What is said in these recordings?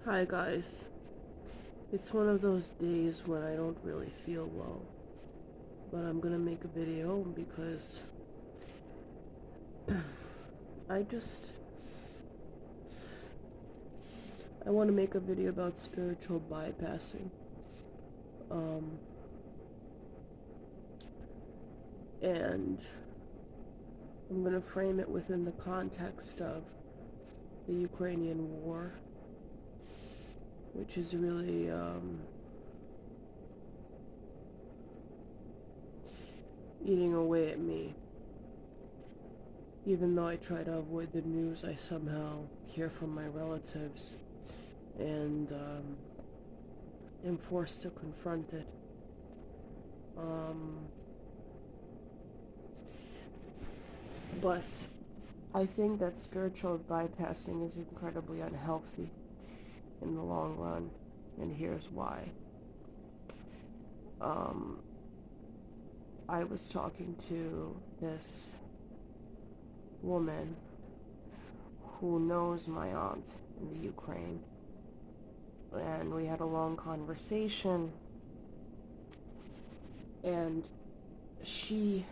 Hi guys. It's one of those days when I don't really feel well, but I'm gonna make a video because I just I want to make a video about spiritual bypassing. Um and I'm gonna frame it within the context of the Ukrainian war, which is really eating away at me. Even though I try to avoid the news, I somehow hear from my relatives and am forced to confront it. Um, but I think that spiritual bypassing is incredibly unhealthy in the long run, and here's why. Um, I was talking to this woman who knows my aunt in the Ukraine, and we had a long conversation, and she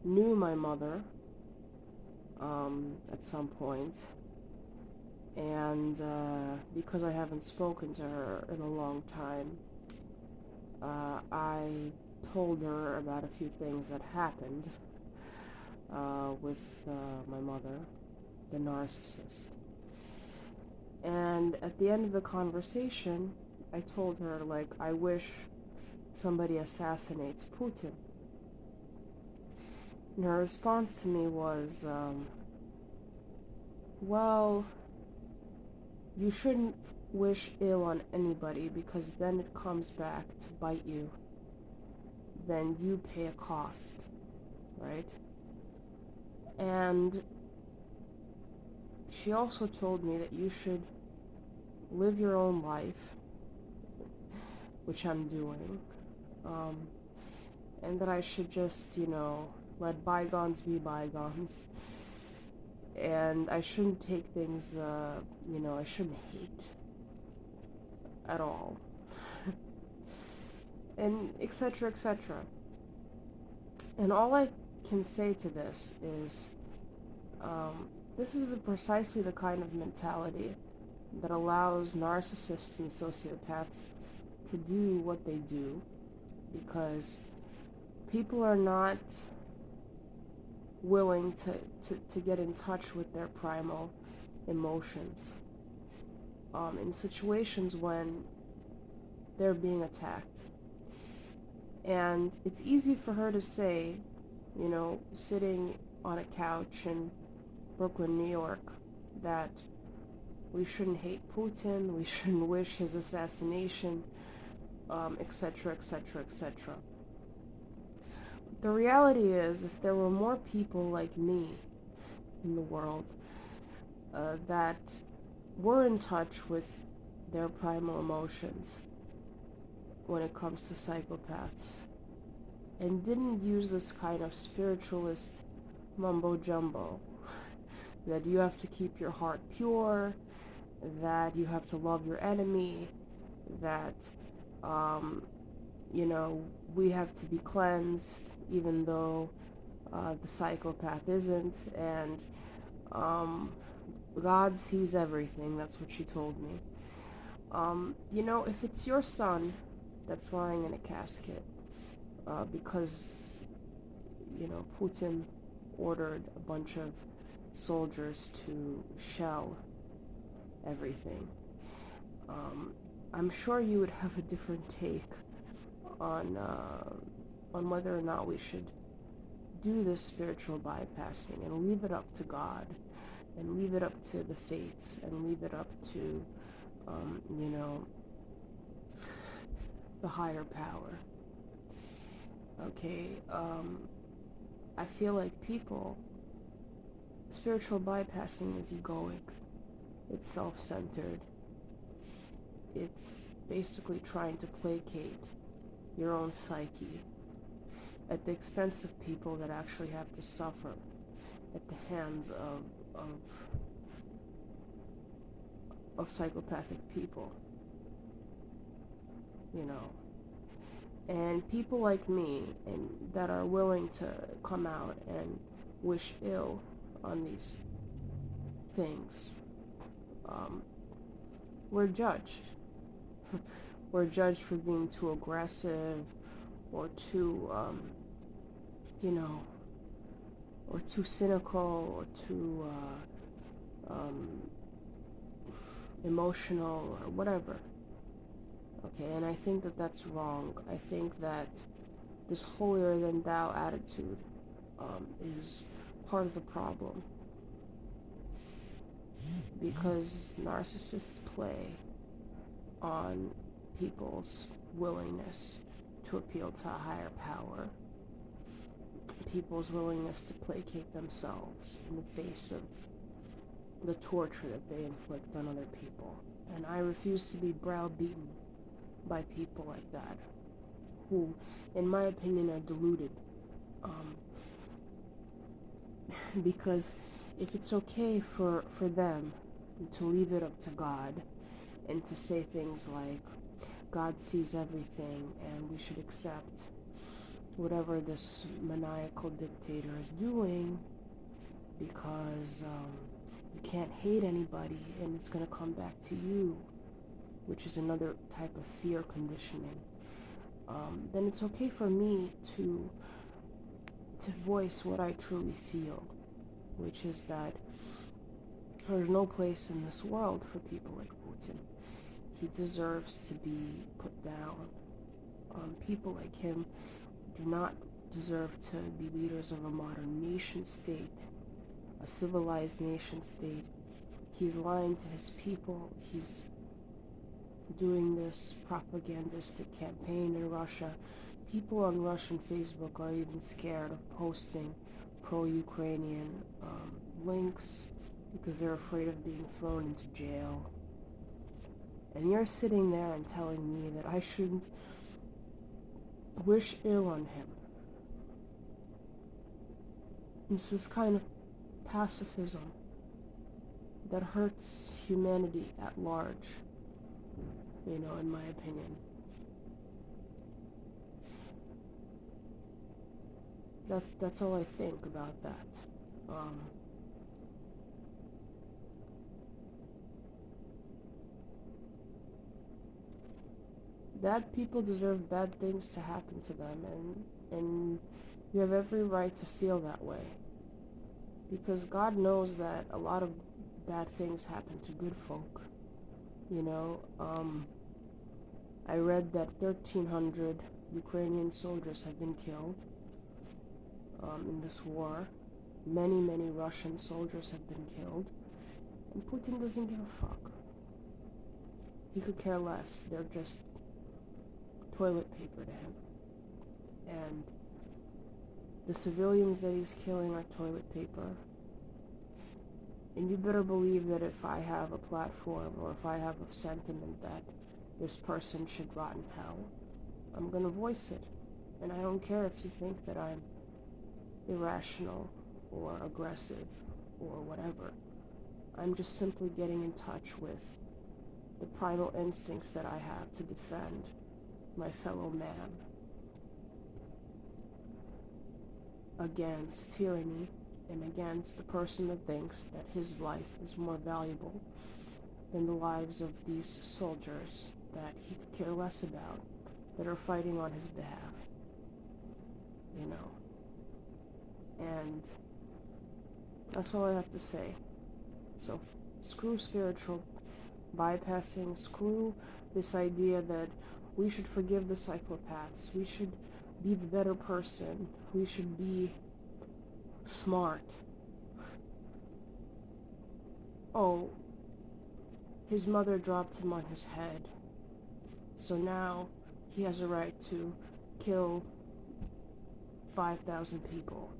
knew my mother at some point, and because I haven't spoken to her in a long time, I told her about a few things that happened with my mother, the narcissist. And at the end of the conversation, I told her, like, I wish somebody assassinates Putin. And her response to me was, well, you shouldn't wish ill on anybody because then it comes back to bite you. Then you pay a cost, right? And she also told me that you should live your own life, which I'm doing, and that I should just, let bygones be bygones, and I shouldn't take things, I shouldn't hate at all, and etc., etc. And all I can say to this is, this is precisely the kind of mentality that allows narcissists and sociopaths to do what they do, because people are not willing to get in touch with their primal emotions in situations when they're being attacked. And it's easy for her to say, sitting on a couch in Brooklyn, New York, that we shouldn't hate Putin, we shouldn't wish his assassination, etc., etc., etc. The reality is, if there were more people like me in the world that were in touch with their primal emotions when it comes to psychopaths and didn't use this kind of spiritualist mumbo jumbo that you have to keep your heart pure, that you have to love your enemy, that we have to be cleansed even though the psychopath isn't, and God sees everything. That's what she told me. If it's your son that's lying in a casket because, Putin ordered a bunch of soldiers to shell everything, I'm sure you would have a different take on whether or not we should do this spiritual bypassing and leave it up to God, and leave it up to the fates, and leave it up to, the higher power. Okay, I feel like spiritual bypassing is egoic, it's self-centered, it's basically trying to placate your own psyche at the expense of people that actually have to suffer at the hands of of psychopathic people, you know. And people like me and that are willing to come out and wish ill on these things, um, we're judged. We're judged for being too aggressive or too, you know, or too cynical or too emotional or whatever. Okay, and I think that that's wrong. I think that this holier than thou attitude is part of the problem, because narcissists play on people's willingness to appeal to a higher power, people's willingness to placate themselves in the face of the torture that they inflict on other people. And I refuse to be browbeaten by people like that, who, in my opinion, are deluded. Because if it's okay for them to leave it up to God and to say things like, God sees everything and we should accept whatever this maniacal dictator is doing because you can't hate anybody and it's going to come back to you, which is another type of fear conditioning, then it's okay for me to voice what I truly feel, which is that there's no place in this world for people like Putin. He deserves to be put down. People like him do not deserve to be leaders of a modern nation state, a civilized nation state. He's lying to his people. He's doing this propagandistic campaign in Russia. People on Russian Facebook are even scared of posting pro-Ukrainian links because they're afraid of being thrown into jail. And you're sitting there and telling me that I shouldn't wish ill on him. This is kind of pacifism that hurts humanity at large, you know, in my opinion. That's all I think about that. That people deserve bad things to happen to them, and you have every right to feel that way. Because God knows that a lot of bad things happen to good folk. You know, I read that 1,300 Ukrainian soldiers have been killed in this war. Many, many Russian soldiers have been killed. And Putin doesn't give a fuck. He could care less. They're just toilet paper to him. And the civilians that he's killing are toilet paper. And you better believe that if I have a platform or if I have a sentiment that this person should rot in hell, I'm gonna voice it. And I don't care if you think that I'm irrational or aggressive or whatever. I'm just simply getting in touch with the primal instincts that I have to defend my fellow man against tyranny and against the person that thinks that his life is more valuable than the lives of these soldiers that he could care less about, that are fighting on his behalf, you know. And that's all I have to say. So screw spiritual bypassing, screw this idea that we should forgive the psychopaths, we should be the better person, we should be smart. Oh, his mother dropped him on his head, so now he has a right to kill 5,000 people.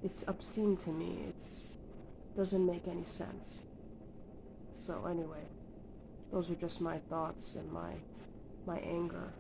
It's obscene to me. It doesn't make any sense. So anyway, those are just my thoughts and my anger,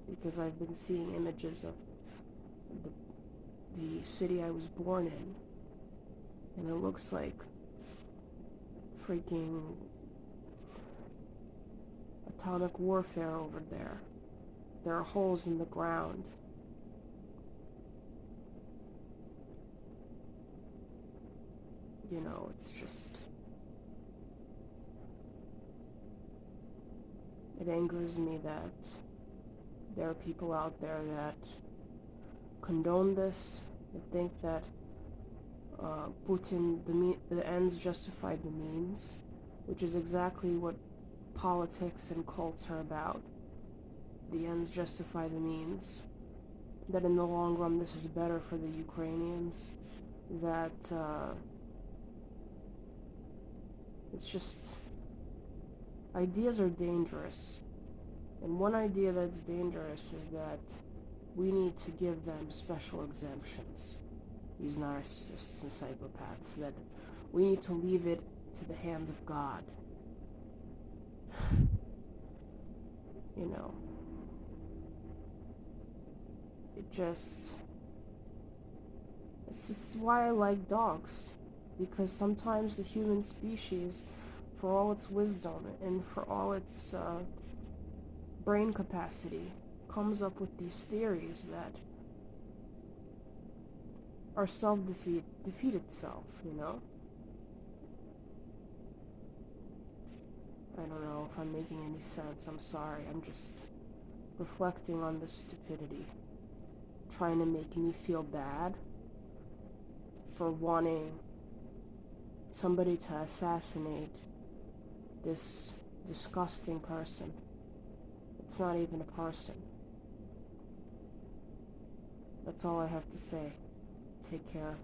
because I've been seeing images of the city I was born in, and it looks like freaking atomic warfare over there. There are holes in the ground. You know, it's just... It angers me that there are people out there that condone this, that think that Putin, the ends justify the means, which is exactly what politics and cults are about. The ends justify the means. That in the long run this is better for the Ukrainians. That it's just... Ideas are dangerous. And one idea that's dangerous is that we need to give them special exemptions. These narcissists and psychopaths, that we need to leave it to the hands of God. You know, this is why I like dogs, because sometimes the human species, for all its wisdom and for all its brain capacity, comes up with these theories that are defeat itself, you know? I don't know if I'm making any sense, I'm sorry, I'm just reflecting on this stupidity, trying to make me feel bad for wanting somebody to assassinate this disgusting person. It's not even a person. That's all I have to say. Take care.